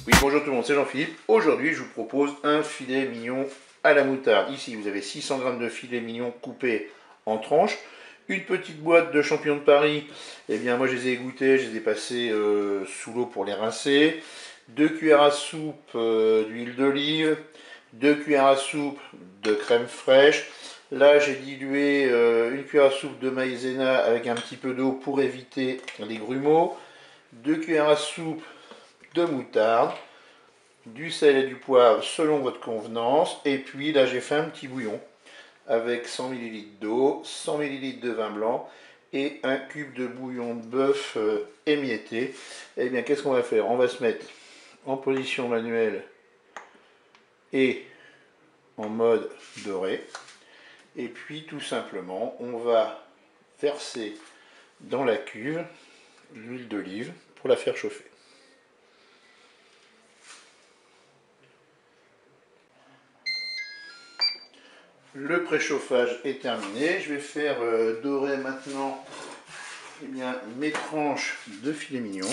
Oui, bonjour tout le monde, c'est Jean-Philippe. Aujourd'hui, je vous propose un filet mignon à la moutarde. Ici, vous avez 600 g de filet mignon coupé en tranches. Une petite boîte de champignons de Paris. Eh bien, moi, je les ai égouttés, je les ai passés sous l'eau pour les rincer. 2 cuillères à soupe d'huile d'olive. 2 cuillères à soupe de crème fraîche. Là, j'ai dilué une cuillère à soupe de maïzena avec un petit peu d'eau pour éviter les grumeaux. 2 cuillères à soupe de moutarde, du sel et du poivre selon votre convenance, et puis là j'ai fait un petit bouillon avec 100 ml d'eau, 100 ml de vin blanc et un cube de bouillon de bœuf émietté. Et bien qu'est-ce qu'on va faire? On va se mettre en position manuelle et en mode doré, et puis tout simplement on va verser dans la cuve l'huile d'olive pour la faire chauffer. Le préchauffage est terminé. Je vais faire dorer maintenant mes tranches de filet mignon.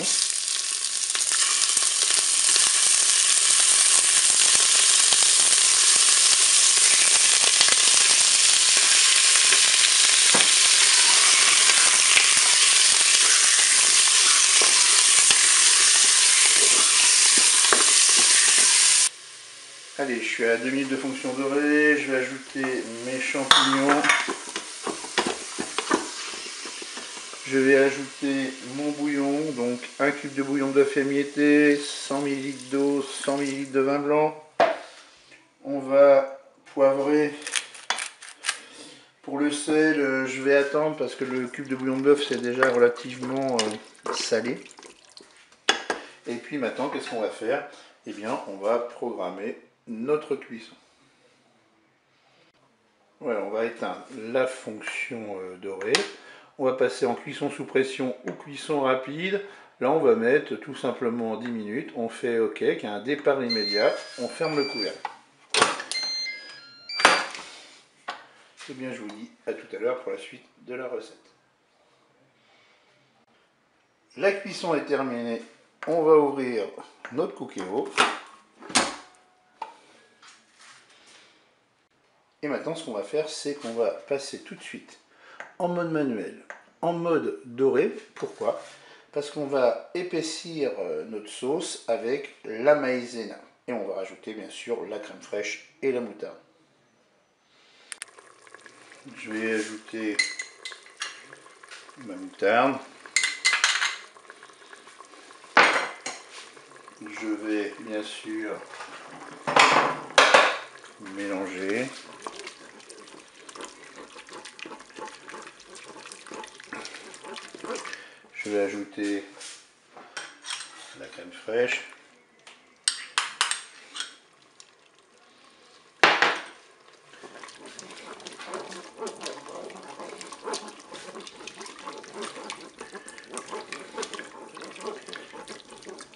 Allez, je suis à 2 minutes de fonction dorée, je vais ajouter mes champignons. Je vais ajouter mon bouillon, donc un cube de bouillon de bœuf émietté, 100 ml d'eau, 100 ml de vin blanc. On va poivrer. Pour le sel, je vais attendre parce que le cube de bouillon de bœuf c'est déjà relativement salé. Et puis maintenant, qu'est-ce qu'on va faire? Eh bien, on va programmer notre cuisson. Voilà, on va éteindre la fonction dorée. On va passer en cuisson sous pression ou cuisson rapide. Là, on va mettre tout simplement 10 minutes. On fait OK, qu'il y a un départ immédiat. On ferme le couvercle. Eh bien, je vous dis à tout à l'heure pour la suite de la recette. La cuisson est terminée. On va ouvrir notre cookéo. Et maintenant, ce qu'on va faire, c'est qu'on va passer tout de suite en mode manuel, en mode doré. Pourquoi? Parce qu'on va épaissir notre sauce avec la maïzena. Et on va rajouter bien sûr la crème fraîche et la moutarde. Je vais ajouter ma moutarde. Je vais bien sûr mélanger. Je vais ajouter la crème fraîche.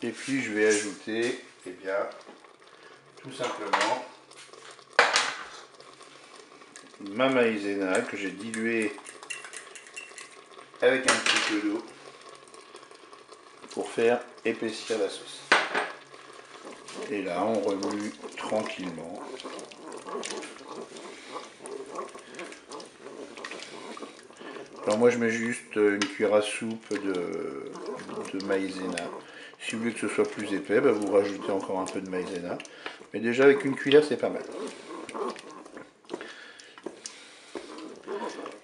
Et puis je vais ajouter, eh bien, tout simplement ma maïzena que j'ai diluée avec un petit peu d'eau pour faire épaissir la sauce. Et là, on remue tranquillement. Alors moi, je mets juste une cuillère à soupe de maïzena. Si vous voulez que ce soit plus épais, bah vous rajoutez encore un peu de maïzena. Mais déjà, avec une cuillère, c'est pas mal.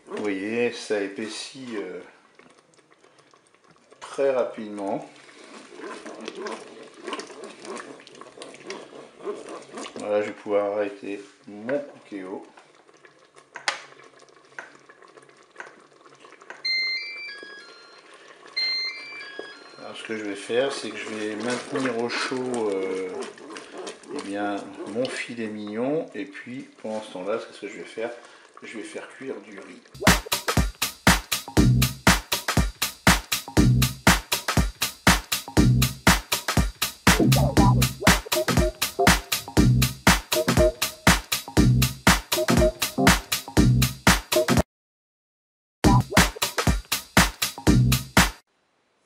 Vous voyez, ça épaissit très rapidement. Voilà, je vais pouvoir arrêter mon cookéo. Alors ce que je vais faire, c'est que je vais maintenir au chaud eh bien, mon filet mignon. Et puis pendant ce temps-là, ce que je vais faire, je vais faire cuire du riz.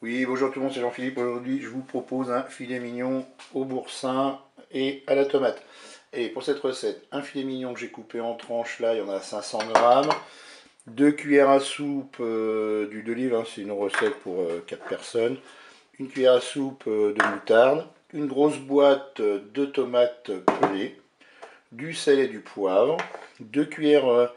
Oui, bonjour tout le monde, c'est Jean-Philippe. Aujourd'hui, je vous propose un filet mignon au boursin et à la tomate. Et pour cette recette, un filet mignon que j'ai coupé en tranches, là, il y en a 500 grammes. 2 cuillères à soupe d'huile d'olive, hein, c'est une recette pour 4 personnes. Une cuillère à soupe de moutarde. Une grosse boîte de tomates pelées. Du sel et du poivre. 2 cuillères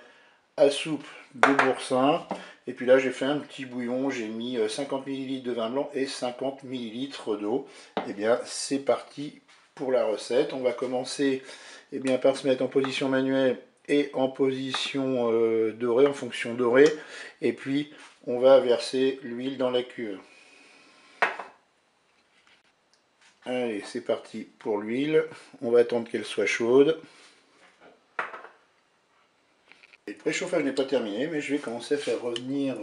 à soupe de boursin. Et puis là, j'ai fait un petit bouillon, j'ai mis 50 ml de vin blanc et 50 ml d'eau. Et bien, c'est parti pour la recette. On va commencer par se mettre en position manuelle et en position dorée, en fonction dorée. Et puis, on va verser l'huile dans la cuve. Allez, c'est parti pour l'huile. On va attendre qu'elle soit chaude. Et le préchauffage n'est pas terminé, mais je vais commencer à faire revenir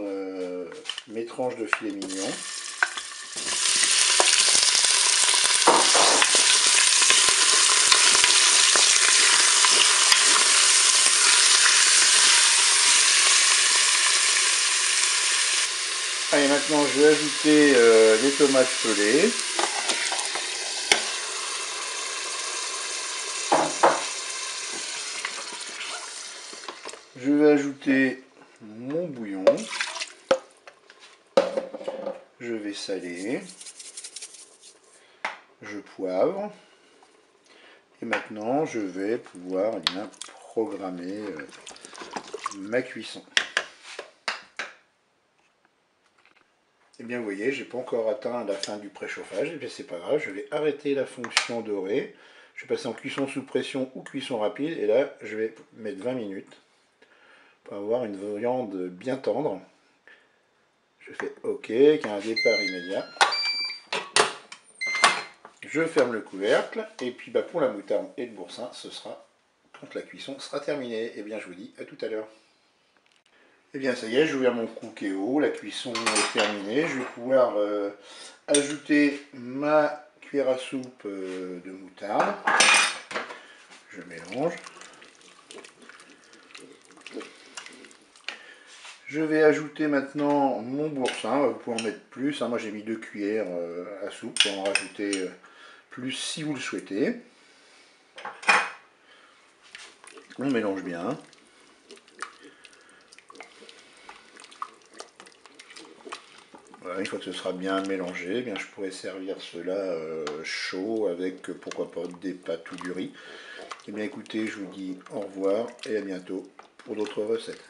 mes tranches de filet mignon. Allez, maintenant je vais ajouter les tomates pelées. Je vais ajouter mon bouillon. Je vais saler. Je poivre. Et maintenant, je vais pouvoir programmer ma cuisson. Et bien, vous voyez, j'ai pas encore atteint la fin du préchauffage. Et bien, c'est pas grave, je vais arrêter la fonction dorée. Je vais passer en cuisson sous pression ou cuisson rapide. Et là, je vais mettre 20 minutes pour avoir une viande bien tendre. Je fais OK, qui a un départ immédiat. Je ferme le couvercle. Et puis, pour la moutarde et le boursin, ce sera quand la cuisson sera terminée. Et bien, je vous dis à tout à l'heure. Et bien, ça y est, j'ai ouvert mon Cookéo, la cuisson est terminée. Je vais pouvoir ajouter ma cuillère à soupe de moutarde. Je mélange. Je vais ajouter maintenant mon boursin. Vous pouvez en mettre plus. Moi, j'ai mis 2 cuillères à soupe. Vous pouvez en rajouter plus si vous le souhaitez. On mélange bien. Voilà, une fois que ce sera bien mélangé, je pourrai servir cela chaud avec, pourquoi pas, des pâtes ou du riz. Et bien écoutez, je vous dis au revoir et à bientôt pour d'autres recettes.